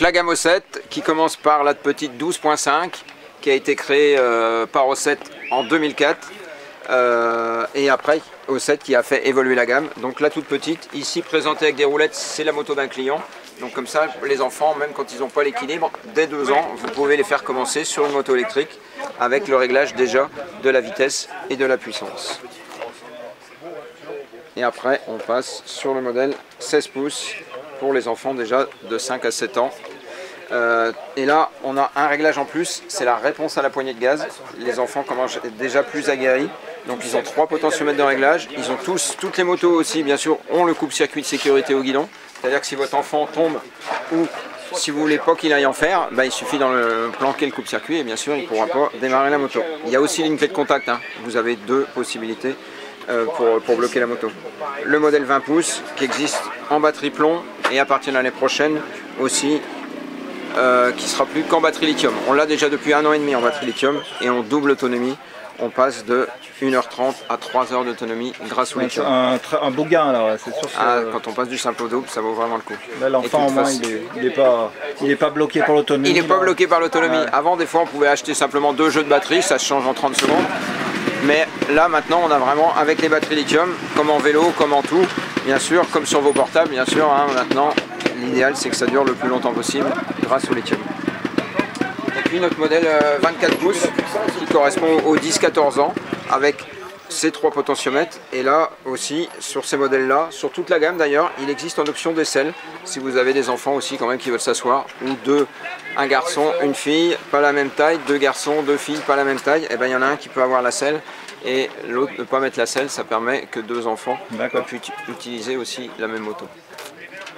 la gamme O7 qui commence par la petite 12.5 qui a été créée par O7 en 2004 et après O7 qui a fait évoluer la gamme. Donc la toute petite, ici présentée avec des roulettes, c'est la moto d'un client. Donc comme ça, les enfants, même quand ils n'ont pas l'équilibre, dès 2 ans, vous pouvez les faire commencer sur une moto électrique avec le réglage déjà de la vitesse et de la puissance. Et après, on passe sur le modèle 16 pouces pour les enfants déjà de 5 à 7 ans. Et là, on a un réglage en plus, c'est la réponse à la poignée de gaz. Les enfants commencent déjà plus aguerris. Donc ils ont 3 potentiomètres de réglage. Ils ont toutes les motos aussi, bien sûr, ont le coupe-circuit de sécurité au guidon. C'est-à-dire que si votre enfant tombe ou si vous voulez pas qu'il aille en faire, bah, il suffit de planquer le coupe-circuit et bien sûr il ne pourra pas démarrer la moto. Il y a aussi une clé de contact, hein. Vous avez 2 possibilités pour bloquer la moto. Le modèle 20 pouces qui existe en batterie plomb et à partir de l'année prochaine aussi qui sera plus qu'en batterie lithium. On l'a déjà depuis 1 an et demi en batterie lithium et on double l'autonomie. On passe de 1h30 à 3 heures d'autonomie grâce au lithium. Un beau gain alors, c'est sûr. Quand on passe du simple au double, ça vaut vraiment le coup. L'enfant au moins, il n'est pas bloqué par l'autonomie. Il n'est pas bloqué par l'autonomie. Ouais. Avant, des fois, on pouvait acheter simplement 2 jeux de batterie, ça se change en 30 secondes. Mais là, maintenant, on a vraiment, avec les batteries lithium, comme en vélo, comme en tout, bien sûr, comme sur vos portables, bien sûr, hein, maintenant, l'idéal, c'est que ça dure le plus longtemps possible grâce au lithium. Et puis notre modèle 24 pouces qui correspond aux 10-14 ans avec ces 3 potentiomètres. Et là aussi, sur ces modèles-là, sur toute la gamme d'ailleurs, il existe en option d'aisselle. Si vous avez des enfants aussi quand même qui veulent s'asseoir, ou un garçon, une fille, pas la même taille, 2 garçons, 2 filles, pas la même taille, et bien il y en a un qui peut avoir la selle et l'autre ne pas mettre la selle, ça permet que 2 enfants puissent utiliser aussi la même moto.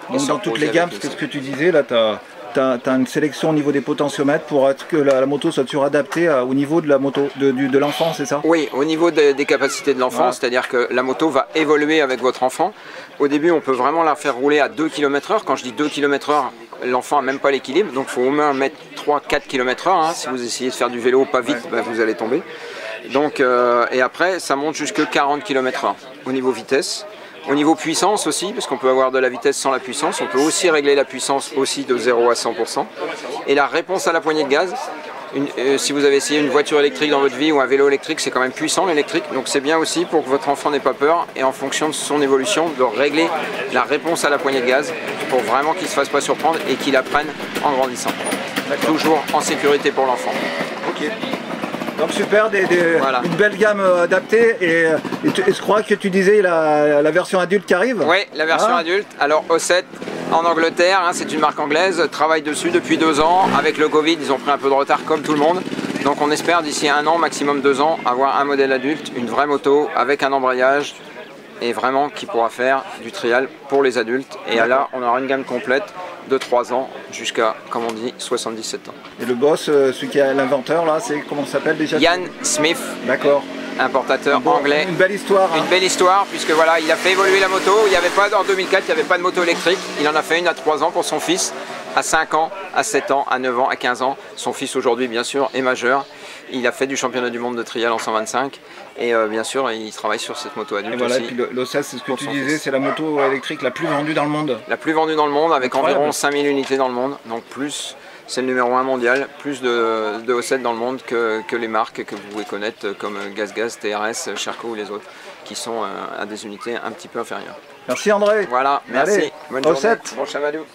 Donc dans toutes les gammes, parce que ce que tu disais là, tu as une sélection au niveau des potentiomètres pour que la moto soit toujours adaptée au niveau de la moto de l'enfant, c'est ça? Oui, au niveau des capacités de l'enfant, ouais. C'est-à-dire que la moto va évoluer avec votre enfant. Au début, on peut vraiment la faire rouler à 2 km/h. Quand je dis 2 km/h, l'enfant n'a même pas l'équilibre, donc il faut au moins mettre 3-4 km/h. Hein. Si vous essayez de faire du vélo pas vite, ben, vous allez tomber. Donc, et après, ça monte jusqu'à 40 km/h au niveau vitesse. Au niveau puissance aussi, parce qu'on peut avoir de la vitesse sans la puissance, on peut aussi régler la puissance aussi de 0 à 100%. Et la réponse à la poignée de gaz, si vous avez essayé une voiture électrique dans votre vie ou un vélo électrique, c'est quand même puissant l'électrique, donc c'est bien aussi pour que votre enfant n'ait pas peur et en fonction de son évolution, de régler la réponse à la poignée de gaz pour vraiment qu'il ne se fasse pas surprendre et qu'il apprenne en grandissant. Toujours en sécurité pour l'enfant. Ok. Donc super, voilà. Une belle gamme adaptée et je crois que tu disais la version adulte qui arrive. Oui, la version adulte. Alors O7 en Angleterre, hein, c'est une marque anglaise, travaille dessus depuis 2 ans. Avec le Covid, ils ont pris un peu de retard comme tout le monde. Donc on espère d'ici 1 an, maximum 2 ans, avoir un modèle adulte, une vraie moto avec un embrayage et vraiment qui pourra faire du trial pour les adultes. Et là, on aura une gamme complète de 3 ans jusqu'à, comme on dit, 77 ans. Et le boss, celui qui est l'inventeur là, c'est comment ça s'appelle déjà? Ian Smith. D'accord. Importateur anglais. Une belle histoire. Une belle histoire, puisque voilà, il a fait évoluer la moto. Il n'y avait pas, en 2004, il n'y avait pas de moto électrique. Il en a fait une à 3 ans pour son fils, à 5 ans, à 7 ans, à 9 ans, à 15 ans. Son fils aujourd'hui, bien sûr, est majeur. Il a fait du championnat du monde de trial en 125 et bien sûr il travaille sur cette moto adulte voilà, aussi. Et puis l'O7, c'est ce que tu disais, c'est la moto électrique la plus vendue dans le monde. La plus vendue dans le monde avec environ 5000 unités dans le monde, donc plus, c'est le numéro 1 mondial, plus de O7 dans le monde que les marques que vous pouvez connaître comme GazGaz, TRS, Sherco ou les autres qui sont à des unités un petit peu inférieures. Merci André. Voilà, merci. Allez, bonne journée. O7. Bon chamadou.